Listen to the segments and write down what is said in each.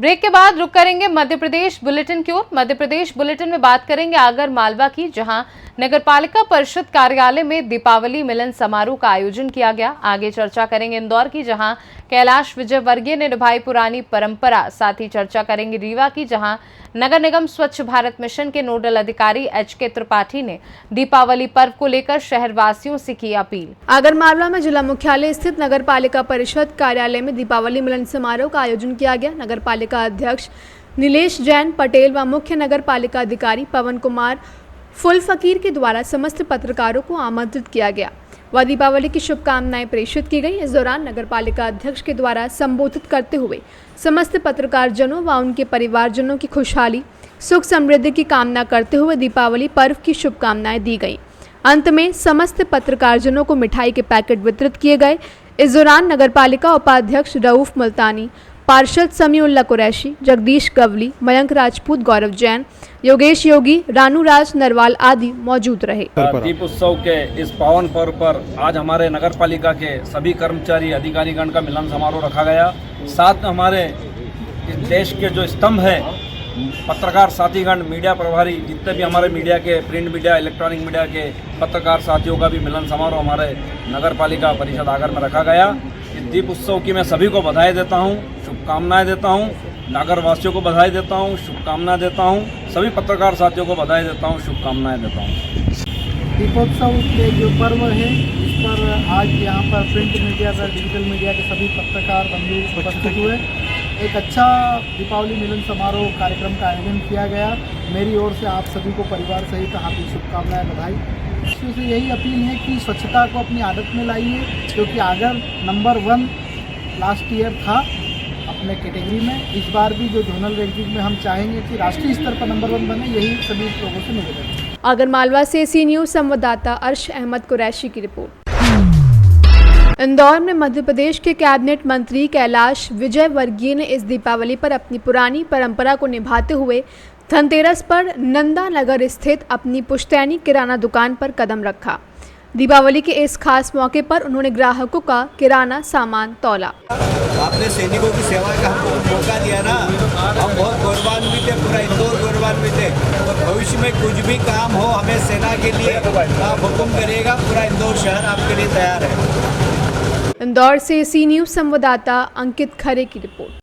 Break के बाद रुक करेंगे मध्य प्रदेश बुलेटिन की ओर। मध्य प्रदेश बुलेटिन में बात करेंगे आगर मालवा की, जहां नगरपालिका परिषद कार्यालय में दीपावली मिलन समारोह का आयोजन किया गया। आगे चर्चा करेंगे इंदौर की, जहां कैलाश विजयवर्गीय ने निभाई पुरानी परंपरा। साथ ही चर्चा करेंगे रीवा की, जहां नगर निगम स्वच्छ भारत मिशन के नोडल अधिकारी HK त्रिपाठी ने दीपावली पर्व को लेकर शहरवासियों से की अपील। आगर मालवा में जिला मुख्यालय स्थित नगर पालिका परिषद कार्यालय में दीपावली मिलन समारोह का आयोजन किया गया। नगर पालिका अध्यक्ष नीलेश जैन पटेल व मुख्य नगर पालिका अधिकारी पवन कुमार फुल फकीर के द्वारा समस्त पत्रकारों को आमंत्रित किया गया व दीपावली की शुभकामनाएं प्रेषित की गई। इस दौरान नगर पालिका अध्यक्ष के द्वारा संबोधित करते हुए समस्त पत्रकारजनों व उनके परिवारजनों की खुशहाली सुख समृद्धि की कामना करते हुए दीपावली पर्व की शुभकामनाएं दी गई। अंत में समस्त पत्रकारजनों को मिठाई के पैकेट वितरित किए गए। इस दौरान नगर पालिका उपाध्यक्ष रऊफ मुल्तानी, पार्षद समीउल्लाह कुरैशी, जगदीश गवली, मयंक राजपूत, गौरव जैन, योगेश योगी, रानूराज नरवाल आदि मौजूद रहे। दीप उत्सव के इस पावन पर्व पर आज हमारे नगर पालिका के सभी कर्मचारी अधिकारीगण का मिलन समारोह रखा गया। साथ में हमारे इस देश के जो स्तंभ है, पत्रकार साथीगण, मीडिया प्रभारी, जितने भी हमारे मीडिया के प्रिंट मीडिया, इलेक्ट्रॉनिक मीडिया के पत्रकार साथियों का भी मिलन समारोह हमारे नगर पालिका परिषद आगर में रखा गया। इस दीप उत्सव की मैं सभी को बधाई देता हूँ, शुभकामनाएं देता हूँ, नागर वासियों को बधाई देता हूँ, शुभकामनाएं देता हूँ, सभी पत्रकार साथियों को बधाई देता हूँ, शुभकामनाएं देता हूँ। दीपोत्सव के जो पर्व है, इस पर आज यहाँ पर प्रिंट मीडिया व डिजिटल मीडिया के सभी पत्रकार बंधु उपस्थित हुए। एक अच्छा दीपावली मिलन समारोह कार्यक्रम का आयोजन किया गया। मेरी ओर से आप सभी को परिवार सहित हार्दिक शुभकामनाएं, बधाई। इसमें से यही अपील है कि स्वच्छता को अपनी आदत में लाइए, क्योंकि आगर नंबर 1 लास्ट ईयर था अपने कैटेगरी में। इस बार भी जो जोनल रैंकिंग में हम चाहेंगे कि राष्ट्रीय स्तर पर नंबर 1 बने, यही सभी लोगों से निवेदन है। आगर मालवा से सी न्यूज संवाददाता अर्श अहमद कुरैशी की रिपोर्ट। इंदौर में मध्य प्रदेश के कैबिनेट मंत्री कैलाश विजयवर्गीय ने इस दीपावली पर अपनी पुरानी परंपरा को निभाते हुए धनतेरस पर नंदा नगर स्थित अपनी पुश्तैनी किराना दुकान पर कदम रखा। दीपावली के इस खास मौके पर उन्होंने ग्राहकों का किराना सामान तौला। आपने सैनिकों की सेवा का हमको मौका दिया ना, हम बहुत गौरवान्वित थे, पूरा इंदौर गौरवान्वित है। और भविष्य में कुछ भी काम हो, हमें सेना के लिए आप हुक्म करिएगा, पूरा इंदौर शहर आपके लिए तैयार है। इंदौर से सी न्यूज संवाददाता अंकित खरे की रिपोर्ट।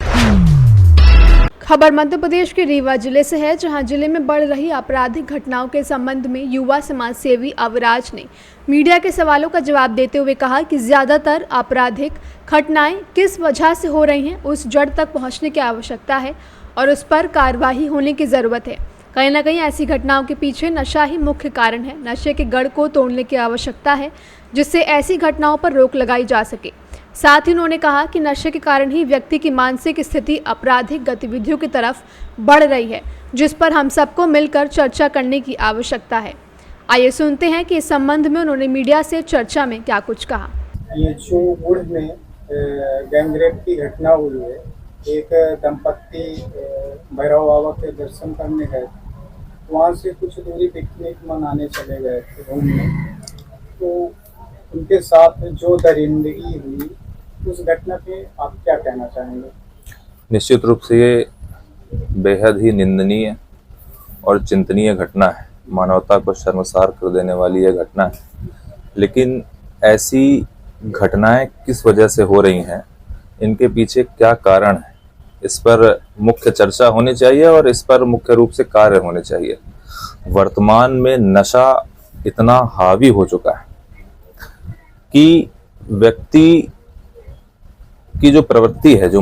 खबर मध्य प्रदेश के रीवा जिले से है, जहां जिले में बढ़ रही आपराधिक घटनाओं के संबंध में युवा समाज सेवी अविराज ने मीडिया के सवालों का जवाब देते हुए कहा कि ज्यादातर आपराधिक घटनाएं किस वजह से हो रही हैं, उस जड़ तक पहुंचने की आवश्यकता है और उस पर कार्रवाई होने की ज़रूरत है। कहीं ना कहीं ऐसी घटनाओं के पीछे नशा ही मुख्य कारण है। नशे के गढ़ को तोड़ने की आवश्यकता है, जिससे ऐसी घटनाओं पर रोक लगाई जा सके। साथ ही उन्होंने कहा कि नशे के कारण ही व्यक्ति की मानसिक स्थिति आपराधिक गतिविधियों की तरफ बढ़ रही है, जिस पर हम सबको मिलकर चर्चा करने की आवश्यकता है। आइए सुनते हैं कि इस संबंध में उन्होंने मीडिया से चर्चा में क्या कुछ कहा। ये जो गुड़ में गैंगरेप की घटना हुई है, एक दंपत्ति भैरव बाबा के दर्शन करने गए, वहाँ से कुछ दूरी पिकनिक मनाने चले गए थे घूमने, तो उनके साथ जो दरिंदगी हुई, उस घटना पे आप क्या कहना चाहेंगे? निश्चित रूप से ये बेहद ही निंदनीय और चिंतनीय घटना है। मानवता को शर्मसार कर देने वाली यह घटना है। लेकिन ऐसी घटनाएं किस वजह से हो रही हैं, इनके पीछे क्या कारण है, इस पर मुख्य चर्चा होनी चाहिए और इस पर मुख्य रूप से कार्य होने चाहिए। वर्तमान में नशा इतना हावी हो चुका है कि व्यक्ति की जो प्रवृत्ति है, जो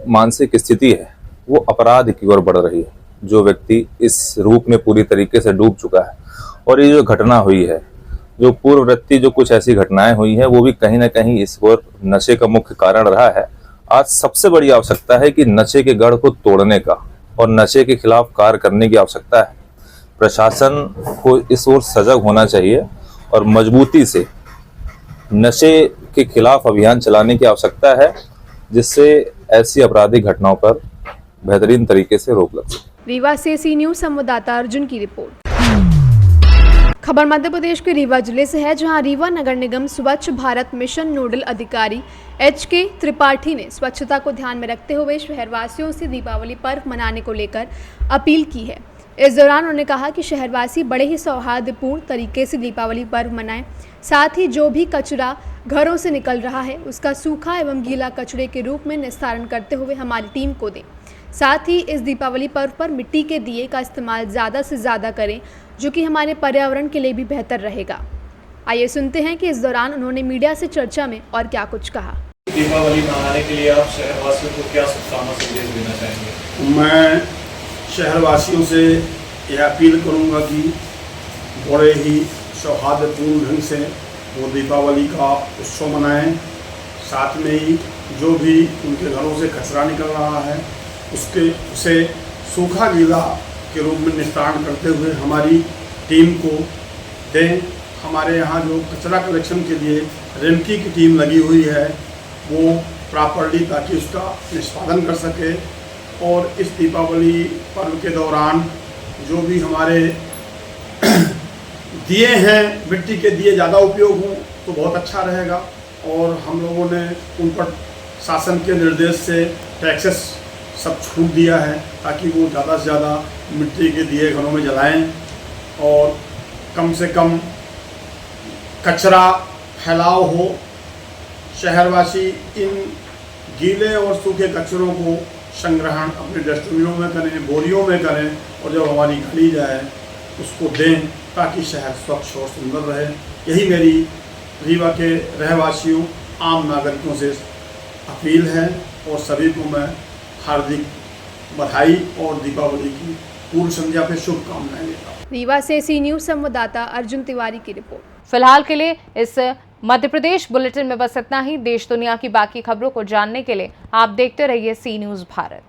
मानसिक स्थिति है, वो अपराध की ओर बढ़ रही है। जो व्यक्ति इस रूप में पूरी तरीके से डूब चुका है, और ये जो घटना हुई है, जो पूर्ववर्ती जो कुछ ऐसी घटनाएं हुई हैं, वो भी कहीं ना कहीं इस ओर नशे का मुख्य कारण रहा है। आज सबसे बड़ी आवश्यकता है कि नशे के गढ़ को तोड़ने का और नशे के खिलाफ कार्य करने की आवश्यकता है। प्रशासन को इस ओर सजग होना चाहिए और मजबूती से नशे के खिलाफ अभियान चलाने की आवश्यकता है, जिससे ऐसी आपराधिक घटनाओं पर बेहतरीन तरीके से रोक लग सके। रीवा से सी न्यूज संवाददाता अर्जुन की रिपोर्ट। खबर मध्य प्रदेश के रीवा जिले से है, जहां रीवा नगर निगम स्वच्छ भारत मिशन नोडल अधिकारी HK त्रिपाठी ने स्वच्छता को ध्यान में रखते हुए शहरवासियों से दीपावली पर्व मनाने को लेकर अपील की है। इस दौरान उन्होंने कहा कि शहरवासी बड़े ही सौहार्दपूर्ण तरीके से दीपावली पर्व मनाएं, साथ ही जो भी कचरा घरों से निकल रहा है उसका सूखा एवं गीला कचरे के रूप में निस्तारण करते हुए हमारी टीम को दें। साथ ही इस दीपावली पर्व पर मिट्टी के दिए का इस्तेमाल ज़्यादा से ज़्यादा करें, जो कि हमारे पर्यावरण के लिए भी बेहतर रहेगा। आइए सुनते हैं कि इस दौरान उन्होंने मीडिया से चर्चा में और क्या कुछ कहा। दीपावली मनाने के लिए आप शहरवासियों को क्या शुभकामना संदेश देना चाहेंगे? मैं शहरवासियों से यह अपील करूंगा कि बड़े ही सौहार्दपूर्ण ढंग से वो दीपावली का उत्सव मनाएं। साथ में ही जो भी उनके घरों से कचरा निकल रहा है उसे सूखा गीला के रूप में निस्तारण करते हुए हमारी टीम को दें। हमारे यहाँ जो कचरा कलेक्शन के लिए रेमकी की टीम लगी हुई है वो प्रॉपर्ली ताकि उसका निष्पादन कर सके, और इस दीपावली पर्व के दौरान जो भी हमारे दिए हैं मिट्टी के दिए ज़्यादा उपयोग हों तो बहुत अच्छा रहेगा। और हम लोगों ने उन पर शासन के निर्देश से टैक्सेस सब छूट दिया है ताकि वो ज़्यादा से ज़्यादा मिट्टी के दिए घरों में जलाएं और कम से कम कचरा फैलाव हो। शहरवासी इन गीले और सूखे कचरों को संग्रहण अपने डस्टबिनों में करें, बोरियों में करें, और जब हमारी गाड़ी जाए उसको दें ताकि शहर स्वच्छ और सुंदर रहे। यही मेरी रीवा के रहवासियों आम नागरिकों से अपील है, और सभी को मैं हार्दिक बधाई और दीपावली की पूर्व संध्या पे शुभकामनाएं देता हूँ। रीवा से सी न्यूज़ संवाददाता अर्जुन तिवारी की रिपोर्ट। फिलहाल के लिए इस मध्य प्रदेश बुलेटिन में बस इतना ही। देश दुनिया की बाकी खबरों को जानने के लिए आप देखते रहिए सी न्यूज़ भारत।